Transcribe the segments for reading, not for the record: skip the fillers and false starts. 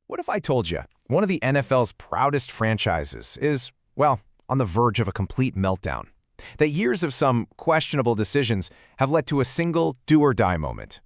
What if I told you one of the NFL's proudest franchises is, well, on the verge of a complete meltdown? That years of some questionable decisions have led to a single do-or-die moment.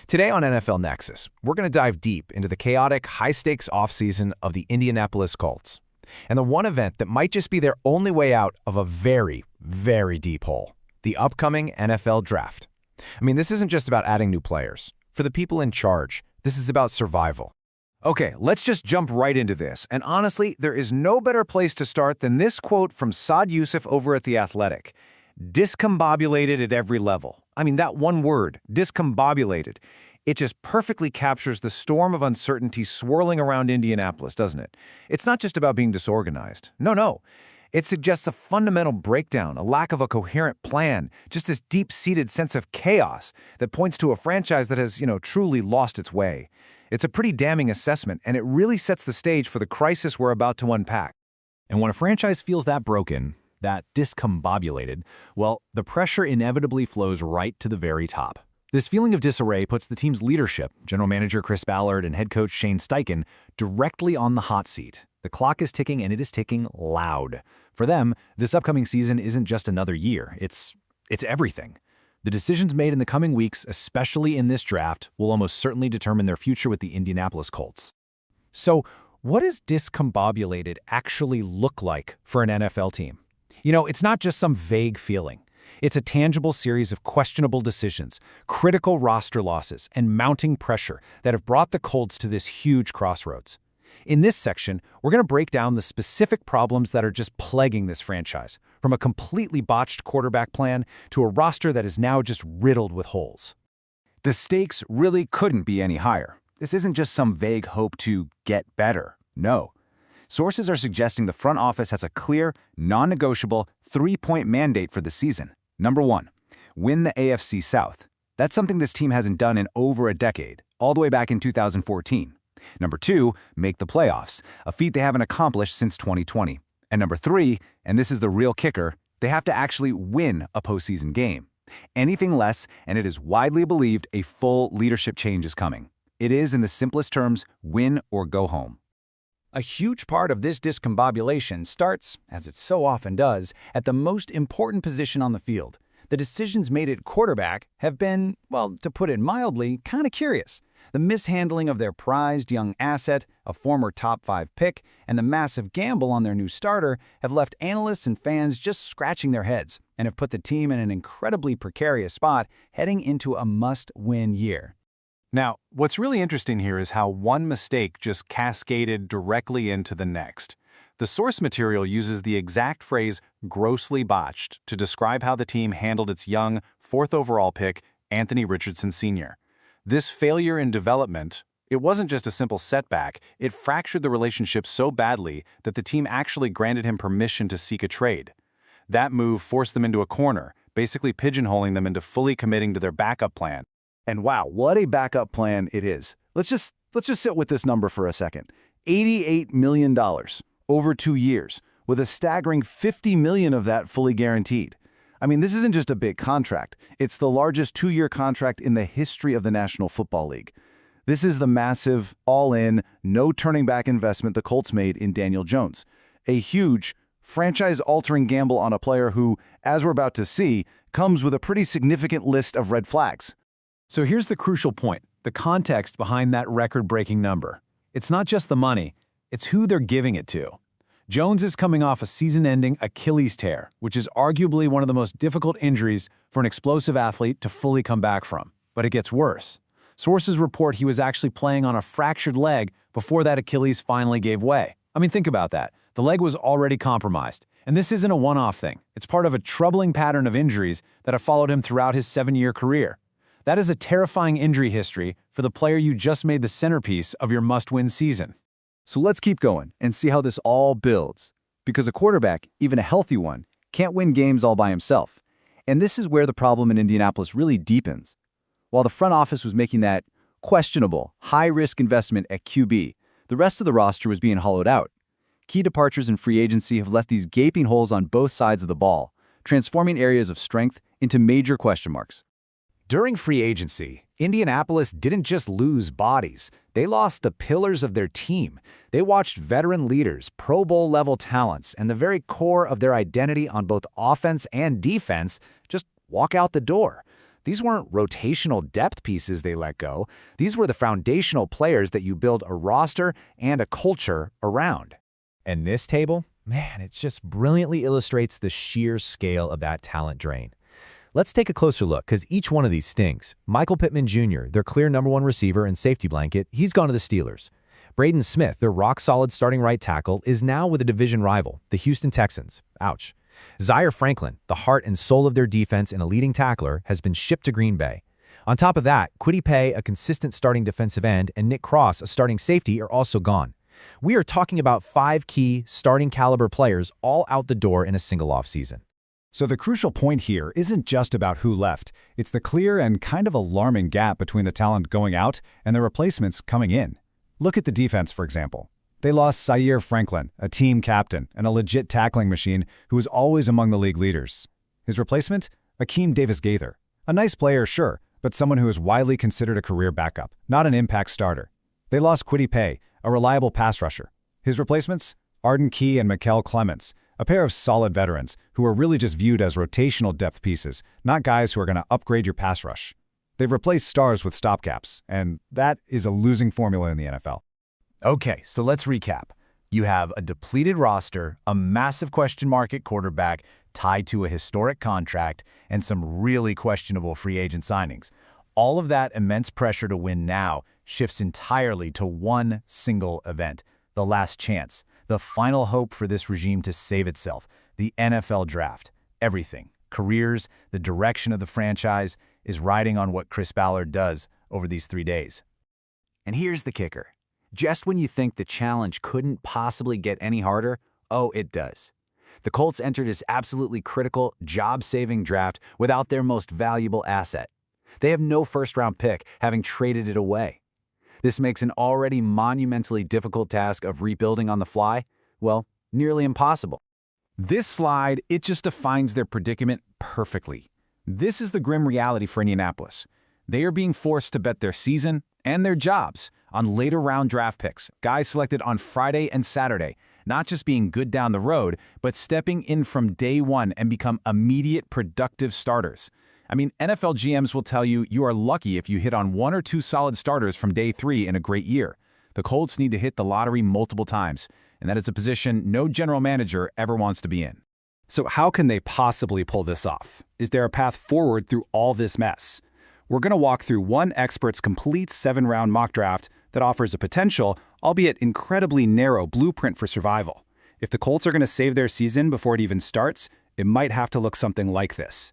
Today on NFL Nexus, we're going to dive deep into the chaotic, high-stakes offseason of the Indianapolis Colts, and the one event that might just be their only way out of a very, very deep hole: the upcoming NFL Draft. I mean, this isn't just about adding new players. For the people in charge, this is about survival. Okay, let's just jump right into this. And honestly, there is no better place to start than this quote from Saad Yousuf over at The Athletic. Discombobulated at every level. I mean, that one word, discombobulated, it just perfectly captures the storm of uncertainty swirling around Indianapolis, doesn't it? It's not just about being disorganized. No. It suggests a fundamental breakdown, a lack of a coherent plan, just this deep-seated sense of chaos that points to a franchise that has, truly lost its way. It's a pretty damning assessment, and it really sets the stage for the crisis we're about to unpack. And when a franchise feels that broken, that discombobulated, well, the pressure inevitably flows right to the very top. This feeling of disarray puts the team's leadership, general manager Chris Ballard and head coach Shane Steichen, directly on the hot seat. The clock is ticking, and it is ticking loud. For them, this upcoming season isn't just another year. It's everything. The decisions made in the coming weeks, especially in this draft, will almost certainly determine their future with the Indianapolis Colts. So, what does discombobulated actually look like for an NFL team? It's not just some vague feeling. It's a tangible series of questionable decisions, critical roster losses, and mounting pressure that have brought the Colts to this huge crossroads. In this section, we're going to break down the specific problems that are just plaguing this franchise, from a completely botched quarterback plan to a roster that is now just riddled with holes. The stakes really couldn't be any higher. This isn't just some vague hope to get better. No. Sources are suggesting the front office has a clear, non-negotiable, three-point mandate for the season. Number 1, win the AFC South. That's something this team hasn't done in over a decade, all the way back in 2014. Number 2, make the playoffs, a feat they haven't accomplished since 2020. And number 3, and this is the real kicker, they have to actually win a postseason game. Anything less, and it is widely believed a full leadership change is coming. It is, in the simplest terms, win or go home. A huge part of this discombobulation starts, as it so often does, at the most important position on the field. The decisions made at quarterback have been, well, to put it mildly, kind of curious. The mishandling of their prized young asset, a former top 5 pick, and the massive gamble on their new starter have left analysts and fans just scratching their heads and have put the team in an incredibly precarious spot heading into a must-win year. Now, what's really interesting here is how one mistake just cascaded directly into the next. The source material uses the exact phrase grossly botched to describe how the team handled its young, 4th overall pick, Anthony Richardson Sr. This failure in development, it wasn't just a simple setback, it fractured the relationship so badly that the team actually granted him permission to seek a trade. That move forced them into a corner, basically pigeonholing them into fully committing to their backup plan. And wow, what a backup plan it is. Let's just sit with this number for a second. $88 million over 2 years, with a staggering $50 million of that fully guaranteed. I mean, this isn't just a big contract. It's the largest 2-year contract in the history of the National Football League. This is the massive, all-in, no-turning-back investment the Colts made in Daniel Jones. A huge, franchise-altering gamble on a player who, as we're about to see, comes with a pretty significant list of red flags. So here's the crucial point, the context behind that record-breaking number. It's not just the money, it's who they're giving it to. Jones is coming off a season-ending Achilles tear, which is arguably one of the most difficult injuries for an explosive athlete to fully come back from. But it gets worse. Sources report he was actually playing on a fractured leg before that Achilles finally gave way. I mean, think about that. The leg was already compromised. And this isn't a one-off thing. It's part of a troubling pattern of injuries that have followed him throughout his 7-year career. That is a terrifying injury history for the player you just made the centerpiece of your must-win season. So let's keep going and see how this all builds. Because a quarterback, even a healthy one, can't win games all by himself. And this is where the problem in Indianapolis really deepens. While the front office was making that questionable, high-risk investment at QB, the rest of the roster was being hollowed out. Key departures in free agency have left these gaping holes on both sides of the ball, transforming areas of strength into major question marks. During free agency, Indianapolis didn't just lose bodies, they lost the pillars of their team. They watched veteran leaders, Pro Bowl-level talents, and the very core of their identity on both offense and defense just walk out the door. These weren't rotational depth pieces they let go. These were the foundational players that you build a roster and a culture around. And this table, man, it just brilliantly illustrates the sheer scale of that talent drain. Let's take a closer look, because each one of these stings. Michael Pittman Jr., their clear #1 receiver and safety blanket, he's gone to the Steelers. Braden Smith, their rock-solid starting right tackle, is now with a division rival, the Houston Texans. Ouch. Zaire Franklin, the heart and soul of their defense and a leading tackler, has been shipped to Green Bay. On top of that, Kwity Paye, a consistent starting defensive end, and Nick Cross, a starting safety, are also gone. We are talking about 5 key, starting-caliber players all out the door in a single offseason. So the crucial point here isn't just about who left. It's the clear and kind of alarming gap between the talent going out and the replacements coming in. Look at the defense, for example. They lost Zaire Franklin, a team captain and a legit tackling machine who was always among the league leaders. His replacement? Akeem Davis-Gaither. A nice player, sure, but someone who is widely considered a career backup, not an impact starter. They lost Kwity Paye, a reliable pass rusher. His replacements? Arden Key and Mikel Clements, a pair of solid veterans who are really just viewed as rotational depth pieces, not guys who are going to upgrade your pass rush. They've replaced stars with stopgaps, and that is a losing formula in the NFL. Okay, so let's recap. You have a depleted roster, a massive question mark at quarterback tied to a historic contract, and some really questionable free agent signings. All of that immense pressure to win now shifts entirely to one single event, the last chance, the final hope for this regime to save itself, the NFL draft. Everything, careers, the direction of the franchise, is riding on what Chris Ballard does over these 3 days. And here's the kicker. Just when you think the challenge couldn't possibly get any harder, oh, it does. The Colts entered this absolutely critical, job-saving draft without their most valuable asset. They have no first-round pick, having traded it away. This makes an already monumentally difficult task of rebuilding on the fly, well, nearly impossible. This slide, it just defines their predicament perfectly. This is the grim reality for Indianapolis. They are being forced to bet their season and their jobs on later round draft picks, guys selected on Friday and Saturday, not just being good down the road, but stepping in from day one and become immediate productive starters. I mean, NFL GMs will tell you you are lucky if you hit on 1 or 2 solid starters from day 3 in a great year. The Colts need to hit the lottery multiple times, and that is a position no general manager ever wants to be in. So how can they possibly pull this off? Is there a path forward through all this mess? We're going to walk through one expert's complete 7-round mock draft that offers a potential, albeit incredibly narrow, blueprint for survival. If the Colts are going to save their season before it even starts, it might have to look something like this.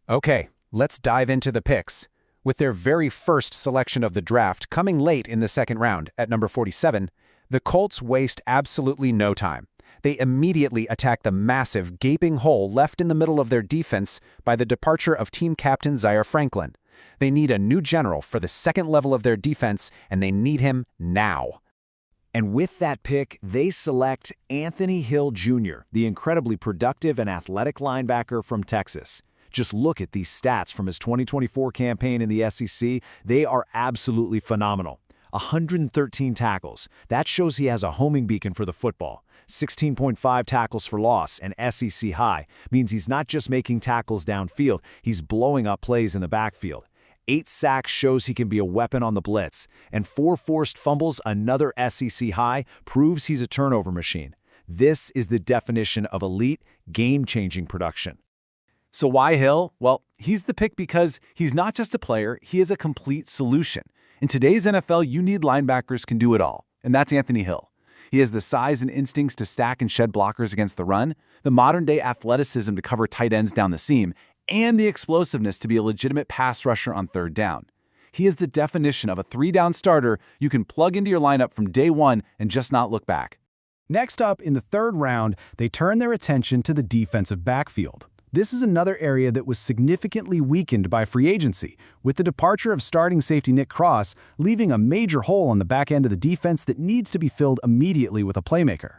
Okay, let's dive into the picks. With their very first selection of the draft coming late in the 2nd round at number 47, the Colts waste absolutely no time. They immediately attack the massive, gaping hole left in the middle of their defense by the departure of team captain Zaire Franklin. They need a new general for the 2nd level of their defense, and they need him now. And with that pick, they select Anthony Hill Jr., the incredibly productive and athletic linebacker from Texas. Just look at these stats from his 2024 campaign in the SEC. They are absolutely phenomenal. 113 tackles. That shows he has a homing beacon for the football. 16.5 tackles for loss, an SEC high, means he's not just making tackles downfield, he's blowing up plays in the backfield. 8 sacks shows he can be a weapon on the blitz, and 4 forced fumbles, another SEC high, proves he's a turnover machine. This is the definition of elite, game-changing production. So why Hill? Well, he's the pick because he's not just a player, he is a complete solution. In today's NFL, you need linebackers can do it all, and that's Anthony Hill. He has the size and instincts to stack and shed blockers against the run, the modern-day athleticism to cover tight ends down the seam, and the explosiveness to be a legitimate pass rusher on 3rd down. He is the definition of a 3-down starter you can plug into your lineup from day one and just not look back. Next up, in the 3rd round, they turn their attention to the defensive backfield. This is another area that was significantly weakened by free agency, with the departure of starting safety Nick Cross leaving a major hole on the back end of the defense that needs to be filled immediately with a playmaker.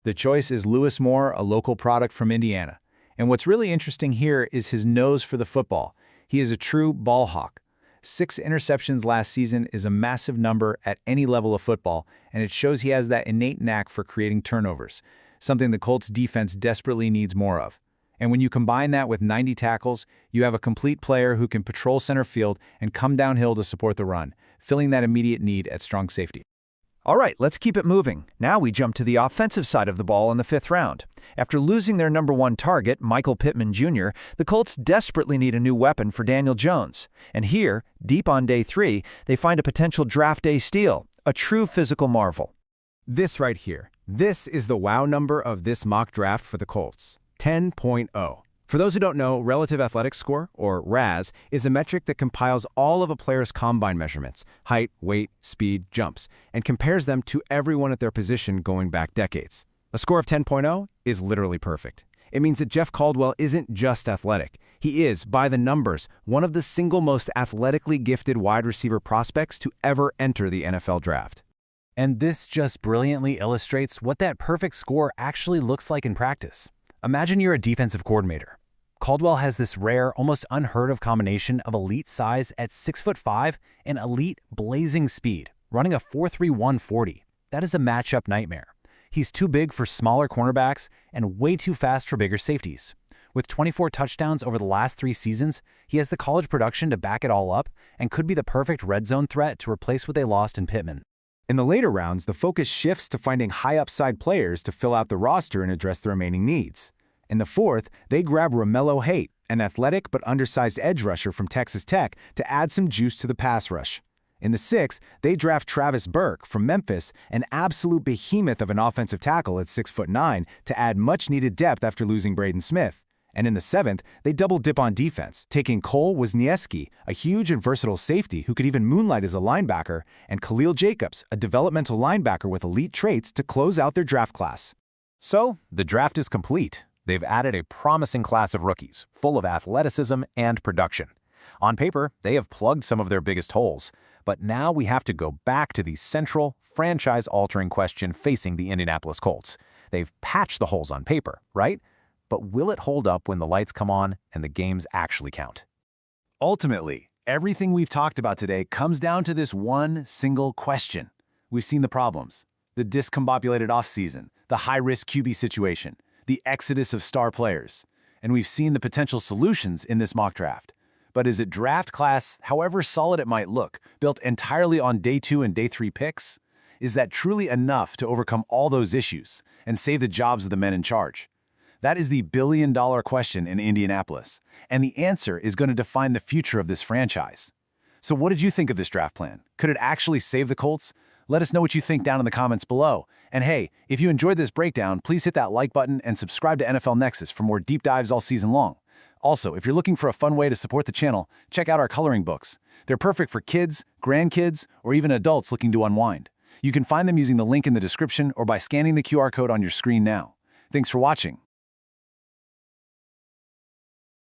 The choice is Lewis Moore, a local product from Indiana. And what's really interesting here is his nose for the football. He is a true ball hawk. 6 interceptions last season is a massive number at any level of football, and it shows he has that innate knack for creating turnovers, something the Colts defense desperately needs more of. And when you combine that with 90 tackles, you have a complete player who can patrol center field and come downhill to support the run, filling that immediate need at strong safety. All right, let's keep it moving. Now we jump to the offensive side of the ball in the 5th round. After losing their #1 target, Michael Pittman Jr., the Colts desperately need a new weapon for Daniel Jones. And here, deep on day 3, they find a potential draft day steal, a true physical marvel. This right here, this is the wow number of this mock draft for the Colts, 10.0. For those who don't know, Relative Athletic Score, or RAS, is a metric that compiles all of a player's combine measurements, height, weight, speed, jumps, and compares them to everyone at their position going back decades. A score of 10.0 is literally perfect. It means that Jeff Caldwell isn't just athletic. He is, by the numbers, one of the single most athletically gifted wide receiver prospects to ever enter the NFL draft. And this just brilliantly illustrates what that perfect score actually looks like in practice. Imagine you're a defensive coordinator. Caldwell has this rare, almost unheard of combination of elite size at 6'5" and elite blazing speed, running a 4.31 40. That is a matchup nightmare. He's too big for smaller cornerbacks and way too fast for bigger safeties. With 24 touchdowns over the last 3 seasons, he has the college production to back it all up and could be the perfect red zone threat to replace what they lost in Pittman. In the later rounds, the focus shifts to finding high-upside players to fill out the roster and address the remaining needs. In the 4th, they grab Romello Height, an athletic but undersized edge rusher from Texas Tech, to add some juice to the pass rush. In the 6th, they draft Travis Burke from Memphis, an absolute behemoth of an offensive tackle at 6'9", to add much-needed depth after losing Braden Smith. And in the 7th, they double-dip on defense, taking Cole Wisniewski, a huge and versatile safety who could even moonlight as a linebacker, and Khalil Jacobs, a developmental linebacker with elite traits, to close out their draft class. So, the draft is complete. They've added a promising class of rookies, full of athleticism and production. On paper, they have plugged some of their biggest holes, but now we have to go back to the central, franchise-altering question facing the Indianapolis Colts. They've patched the holes on paper, right? But will it hold up when the lights come on and the games actually count? Ultimately, everything we've talked about today comes down to this one single question. We've seen the problems, the discombobulated offseason, the high-risk QB situation, the exodus of star players, and we've seen the potential solutions in this mock draft. But is it draft class, however solid it might look, built entirely on day 2 and day 3 picks? Is that truly enough to overcome all those issues and save the jobs of the men in charge? That is the billion-dollar question in Indianapolis, and the answer is going to define the future of this franchise. So what did you think of this draft plan? Could it actually save the Colts? Let us know what you think down in the comments below. And hey, if you enjoyed this breakdown, please hit that like button and subscribe to NFL Nexus for more deep dives all season long. Also, if you're looking for a fun way to support the channel, check out our coloring books. They're perfect for kids, grandkids, or even adults looking to unwind. You can find them using the link in the description or by scanning the QR code on your screen now. Thanks for watching.